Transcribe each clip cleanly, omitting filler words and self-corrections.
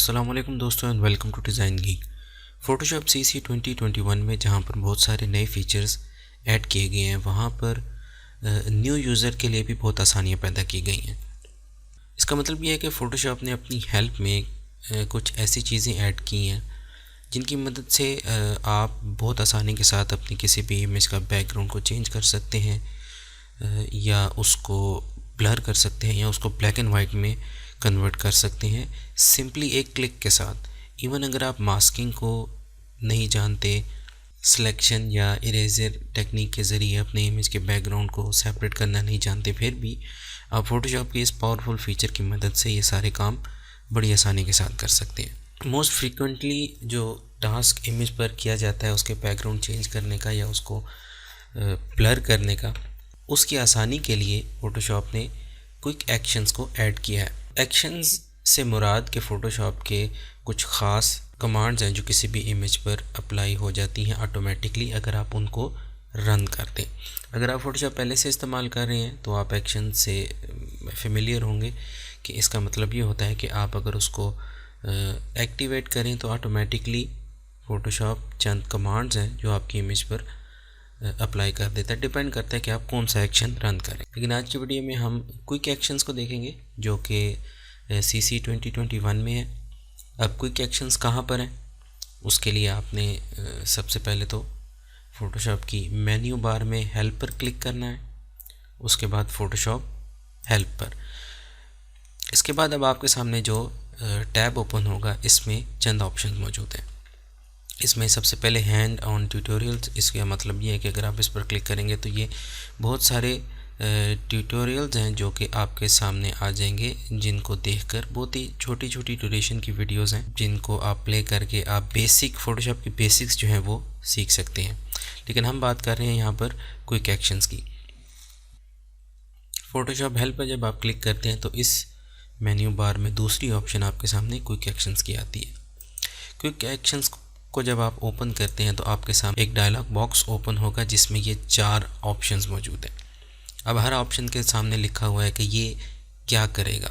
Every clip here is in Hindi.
अस्सलाम वालेकुम दोस्तों and welcome to design geek. Photoshop CC 2021 में जहाँ पर बहुत सारे नए फीचर्स ऐड किए गए हैं, वहाँ पर न्यू यूज़र के लिए भी बहुत आसानियाँ पैदा की गई हैं। इसका मतलब ये है कि फ़ोटोशॉप ने अपनी हेल्प में कुछ ऐसी चीज़ें ऐड की हैं जिनकी मदद से आप बहुत आसानी के साथ अपनी किसी भी इमेज का बैकग्राउंड को चेंज कर सकते हैं, या उसको ब्लर कर सकते हैं, या उसको ब्लैक एंड वाइट में कन्वर्ट कर सकते हैं सिंपली एक क्लिक के साथ। इवन अगर आप मास्किंग को नहीं जानते, सिलेक्शन या इरेजर टेक्निक के ज़रिए अपने इमेज के बैकग्राउंड को सेपरेट करना नहीं जानते, फिर भी आप फ़ोटोशॉप के इस पावरफुल फीचर की मदद से ये सारे काम बड़ी आसानी के साथ कर सकते हैं। मोस्ट फ्रीक्वेंटली जो टास्क इमेज पर किया जाता है उसके बैकग्राउंड चेंज करने का या उसको ब्लर करने का, उसकी आसानी के लिए फ़ोटोशॉप ने क्विक एक्शंस को ऐड किया है। एक्शंस से मुराद के फ़ोटोशॉप के कुछ ख़ास कमांड्स हैं जो किसी भी इमेज पर अप्लाई हो जाती हैं ऑटोमेटिकली अगर आप उनको रन करते हैं। अगर आप फ़ोटोशॉप पहले से इस्तेमाल कर रहे हैं तो आप एक्शन से फेमिलियर होंगे कि इसका मतलब ये होता है कि आप अगर उसको एक्टिवेट करें तो ऑटोमेटिकली फ़ोटोशॉप चंद कमांड्स हैं जो आपकी इमेज पर अप्लाई कर देता है। डिपेंड करता है कि आप कौन सा एक्शन रन करें। लेकिन आज की वीडियो में हम क्विक एक्शंस को देखेंगे जो कि CC 2021 में है। अब क्विक एक्शंस कहाँ पर हैं, उसके लिए आपने सबसे पहले तो फ़ोटोशॉप की मेन्यू बार में हेल्प पर क्लिक करना है, उसके बाद फ़ोटोशॉप हेल्प पर। इसके बाद अब आपके सामने जो टैब ओपन होगा इसमें चंद ऑप्शन मौजूद हैं। इसमें सबसे पहले हैंड ऑन ट्यूटोरियल्स, इसका मतलब ये है कि अगर आप इस पर क्लिक करेंगे तो ये बहुत सारे ट्यूटोरियल्स हैं जो कि आपके सामने आ जाएंगे, जिनको देखकर बहुत ही छोटी छोटी ड्यूरेशन की वीडियोस हैं जिनको आप प्ले करके आप बेसिक फ़ोटोशॉप की बेसिक्स जो हैं वो सीख सकते हैं। लेकिन हम बात कर रहे हैं यहाँ पर क्विक एक्शंस की। फ़ोटोशॉप हेल्प पर जब आप क्लिक करते हैं तो इस मेन्यू बार में दूसरी ऑप्शन आपके सामने क्विक एक्शंस की आती है। क्विक एक्शंस को जब आप ओपन करते हैं तो आपके सामने एक डायलॉग बॉक्स ओपन होगा जिसमें ये 4 ऑप्शंस मौजूद हैं। अब हर ऑप्शन के सामने लिखा हुआ है कि ये क्या करेगा।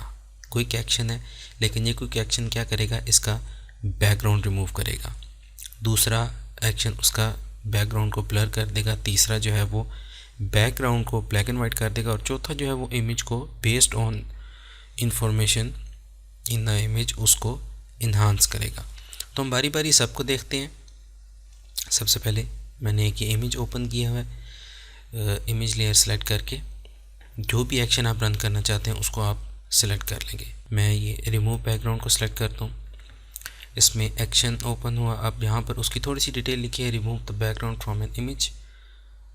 क्विक एक्शन है, लेकिन ये क्विक एक्शन क्या करेगा, इसका बैकग्राउंड रिमूव करेगा। दूसरा एक्शन उसका बैकग्राउंड को ब्लर कर देगा। तीसरा जो है वो बैकग्राउंड को ब्लैक एंड वाइट कर देगा। और चौथा जो है वो इमेज को based on information in the image उसको इन्हांस करेगा। तो हम बारी बारी सबको देखते हैं। सबसे पहले मैंने एक ये इमेज ओपन किया हुआ है। इमेज लेयर सेलेक्ट करके जो भी एक्शन आप रन करना चाहते हैं उसको आप सेलेक्ट कर लेंगे। मैं ये रिमूव बैकग्राउंड को सेलेक्ट करता हूँ। इसमें एक्शन ओपन हुआ। अब यहाँ पर उसकी थोड़ी सी डिटेल लिखी है, remove the background from an image.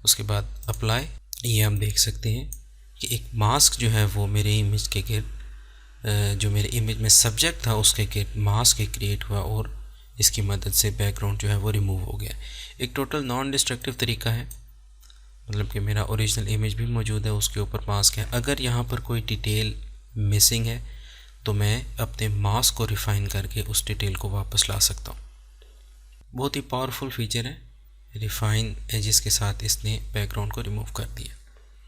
उसके बाद अप्लाई। ये हम देख सकते हैं कि एक मास्क जो है वो मेरे इमेज के गिर्द, जो मेरे इमेज में सब्जेक्ट था उसके गिर्द मास्क क्रिएट हुआ और इसकी मदद से बैकग्राउंड जो है वो रिमूव हो गया। एक टोटल नॉन डिस्ट्रक्टिव तरीका है, मतलब कि मेरा ओरिजिनल इमेज भी मौजूद है, उसके ऊपर मास्क है। अगर यहाँ पर कोई डिटेल मिसिंग है तो मैं अपने मास्क को रिफ़ाइन करके उस डिटेल को वापस ला सकता हूँ। बहुत ही पावरफुल फीचर है। रिफ़ाइन एजेस के साथ इसने बैकग्राउंड को रिमूव कर दिया।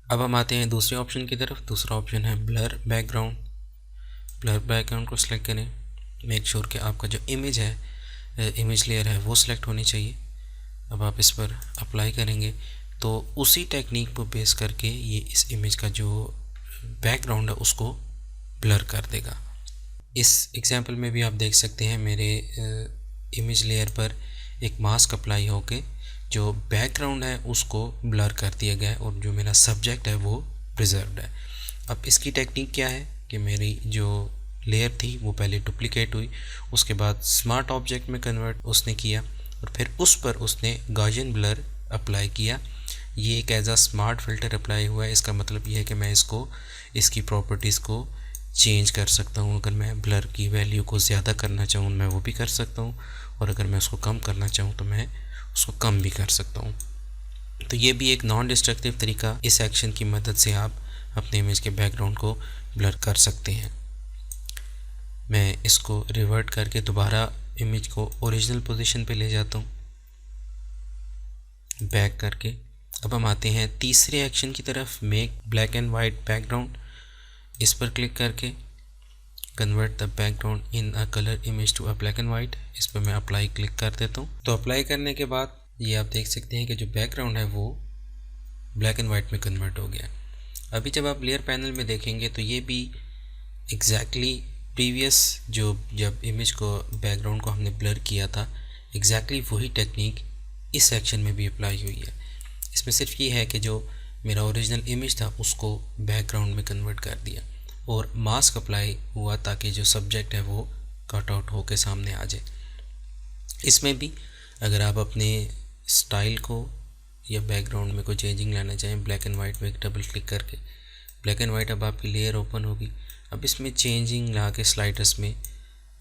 अब हम आते हैं दूसरे ऑप्शन की तरफ। दूसरा ऑप्शन है ब्लर बैकग्राउंड। ब्लर बैकग्राउंड को सिलेक्ट करें। मेक श्योर कि आपका जो इमेज है, इमेज लेयर है, वो सिलेक्ट होनी चाहिए। अब आप इस पर अप्लाई करेंगे तो उसी टेक्निक को बेस करके ये इस इमेज का जो बैकग्राउंड है उसको ब्लर कर देगा। इस एग्जांपल में भी आप देख सकते हैं मेरे इमेज लेयर पर एक मास्क अप्लाई होके जो बैकग्राउंड है उसको ब्लर कर दिया गया है और जो मेरा सब्जेक्ट है वो प्रिजर्व्ड है। अब इसकी टेक्निक क्या है कि मेरी जो लेयर थी वो पहले डुप्लीकेट हुई, उसके बाद स्मार्ट ऑब्जेक्ट में कन्वर्ट उसने किया और फिर उस पर उसने गॉसियन ब्लर अप्लाई किया। ये एक as a smart filter apply हुआ है। इसका मतलब ये है कि मैं इसको, इसकी प्रॉपर्टीज़ को चेंज कर सकता हूँ। अगर मैं ब्लर की वैल्यू को ज़्यादा करना चाहूँ मैं वो भी कर सकता हूँ, और अगर मैं उसको कम करना चाहूँ तो मैं उसको कम भी कर सकता हूँ। तो ये भी एक नॉन डिस्ट्रक्टिव तरीका, इस एक्शन की मदद से आप अपने इमेज के बैकग्राउंड को ब्लर कर सकते हैं। मैं इसको रिवर्ट करके दोबारा इमेज को ओरिजिनल पोजीशन पे ले जाता हूँ, बैक करके। अब हम आते हैं तीसरे एक्शन की तरफ, make black and white background. इस पर क्लिक करके convert the background in a colour image to a black and white. इस पर मैं अप्लाई क्लिक कर देता हूँ। तो अप्लाई करने के बाद ये आप देख सकते हैं कि जो बैकग्राउंड है वो ब्लैक एंड वाइट में कन्वर्ट हो गया। अभी जब आप लेयर पैनल में देखेंगे तो ये भी एग्जैक्टली प्रीवियस जब इमेज को बैकग्राउंड को हमने ब्लर किया था, एग्जैक्टली वही टेक्निक इस सेक्शन में भी अप्लाई हुई है। इसमें सिर्फ ये है कि जो मेरा ओरिजिनल इमेज था उसको बैकग्राउंड में कन्वर्ट कर दिया और मास्क अप्लाई हुआ ताकि जो सब्जेक्ट है वो कट आउट होकर सामने आ जाए। इसमें भी अगर आप अपने स्टाइल को या बैकग्राउंड में कोई चेंजिंग लाना चाहें, ब्लैक एंड वाइट में एक डबल क्लिक करके ब्लैक एंड वाइट अब आपकी लेयर ओपन होगी। अब इसमें चेंजिंग ला के स्लाइडर्स में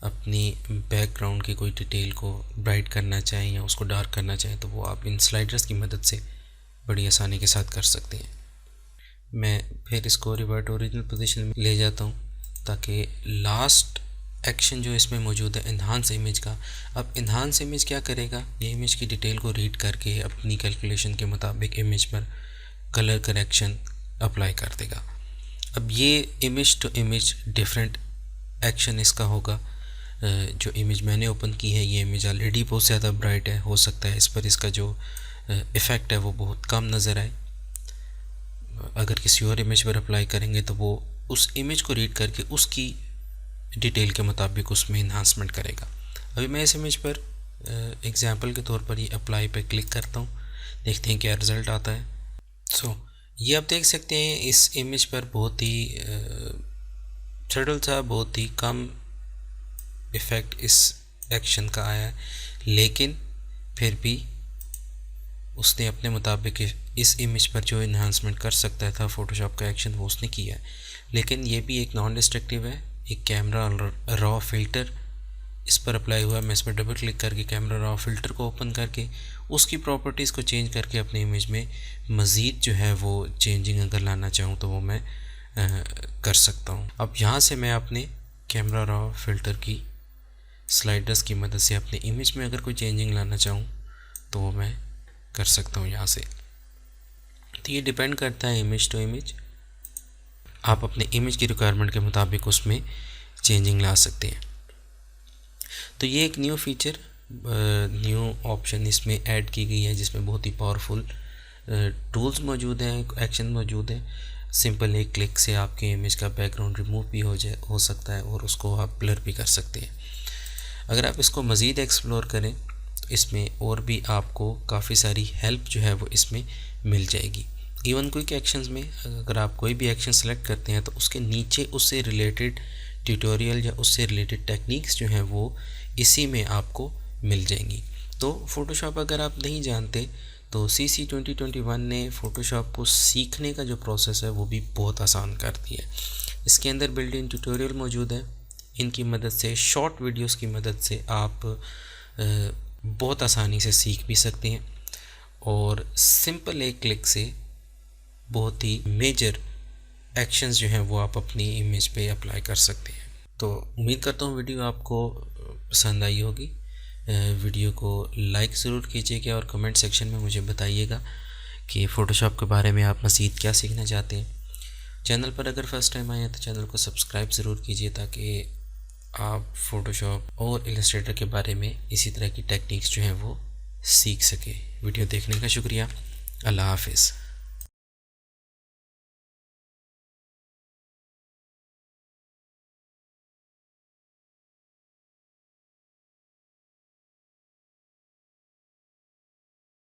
अपनी बैकग्राउंड की कोई डिटेल को ब्राइट करना चाहें या उसको डार्क करना चाहें तो वो आप इन स्लाइडर्स की मदद से बड़ी आसानी के साथ कर सकते हैं। मैं फिर इसको रिवर्ट ओरिजिनल पोजीशन में ले जाता हूँ ताकि लास्ट एक्शन जो इसमें मौजूद है इन्हांस इमेज का। अब इन्हांस इमेज क्या करेगा, ये इमेज की डिटेल को रीड करके अपनी कैलकुलेशन के मुताबिक इमेज पर कलर करेक्शन अप्लाई कर देगा। अब ये image to image different action इसका होगा। जो इमेज मैंने ओपन की है ये इमेज ऑलरेडी बहुत ज़्यादा ब्राइट है, हो सकता है इस पर इसका जो इफ़ेक्ट है वो बहुत कम नज़र आए। अगर किसी और इमेज पर अप्लाई करेंगे तो वो उस इमेज को रीड करके उसकी डिटेल के मुताबिक उसमें इन्हांसमेंट करेगा। अभी मैं इस इमेज पर एग्जांपल के तौर पर ये अप्लाई पे क्लिक करता हूँ, देखते हैं क्या रिज़ल्ट आता है। सो ये आप देख सकते हैं इस इमेज पर बहुत ही सटल सा, बहुत ही कम इफ़ेक्ट इस एक्शन का आया है, लेकिन फिर भी उसने अपने मुताबिक इस इमेज पर जो इन्हांसमेंट कर सकता था फ़ोटोशॉप का एक्शन वो उसने किया है। लेकिन ये भी एक नॉन डिस्ट्रक्टिव है। एक कैमरा रॉ फिल्टर इस पर अप्लाई हुआ है। मैं इस पर डबल क्लिक करके कैमरा रॉ फिल्टर को ओपन करके उसकी प्रॉपर्टीज़ को चेंज करके अपने इमेज में मज़ीद जो है वो चेंजिंग अगर लाना चाहूँ तो वो मैं कर सकता हूँ। अब यहाँ से मैं अपने कैमरा रॉ फिल्टर की स्लाइडर्स की मदद से अपने इमेज में अगर कोई चेंजिंग लाना चाहूँ तो वो मैं कर सकता हूँ यहाँ से। तो ये डिपेंड करता है इमेज टू इमेज, आप अपने इमेज की रिक्वायरमेंट के मुताबिक उसमें चेंजिंग ला सकते हैं। तो ये एक न्यू फीचर, न्यू ऑप्शन इसमें ऐड की गई है जिसमें बहुत ही पावरफुल टूल्स मौजूद हैं, एक्शन मौजूद है। सिंपल एक क्लिक से आपके इमेज का बैकग्राउंड रिमूव भी हो सकता है और उसको आप ब्लर भी कर सकते हैं। अगर आप इसको मज़ीद एक्सप्लोर करें तो इसमें और भी आपको काफ़ी सारी हेल्प जो है वो इसमें मिल जाएगी। इवन क्विक एक्शंस में अगर आप कोई भी एक्शन सेलेक्ट करते हैं तो उसके नीचे उससे रिलेटेड ट्यूटोरियल या उससे रिलेटेड टेक्निक्स जो हैं वो इसी में आपको मिल जाएंगी। तो फ़ोटोशॉप अगर आप नहीं जानते तो CC 2021 ने फ़ोटोशॉप को सीखने का जो प्रोसेस है वो भी बहुत आसान कर दिया है। इसके अंदर बिल्ट इन ट्यूटोरियल मौजूद है। इनकी मदद से, शॉर्ट वीडियोस की मदद से आप बहुत आसानी से सीख भी सकते हैं और सिंपल एक क्लिक से बहुत ही मेजर एक्शंस जो हैं वो आप अपनी इमेज पे अप्लाई कर सकते हैं। तो उम्मीद करता हूँ वीडियो आपको पसंद आई होगी। वीडियो को लाइक ज़रूर कीजिएगा और कमेंट सेक्शन में मुझे बताइएगा कि फ़ोटोशॉप के बारे में आप मज़ीद क्या सीखना चाहते हैं। चैनल पर अगर फर्स्ट टाइम आए हैं तो चैनल को सब्सक्राइब ज़रूर कीजिए ताकि आप फ़ोटोशॉप और इलस्ट्रेटर के बारे में इसी तरह की टेक्निक्स जो हैं वो सीख सके। वीडियो देखने का शुक्रिया। अल्लाह हाफिज़।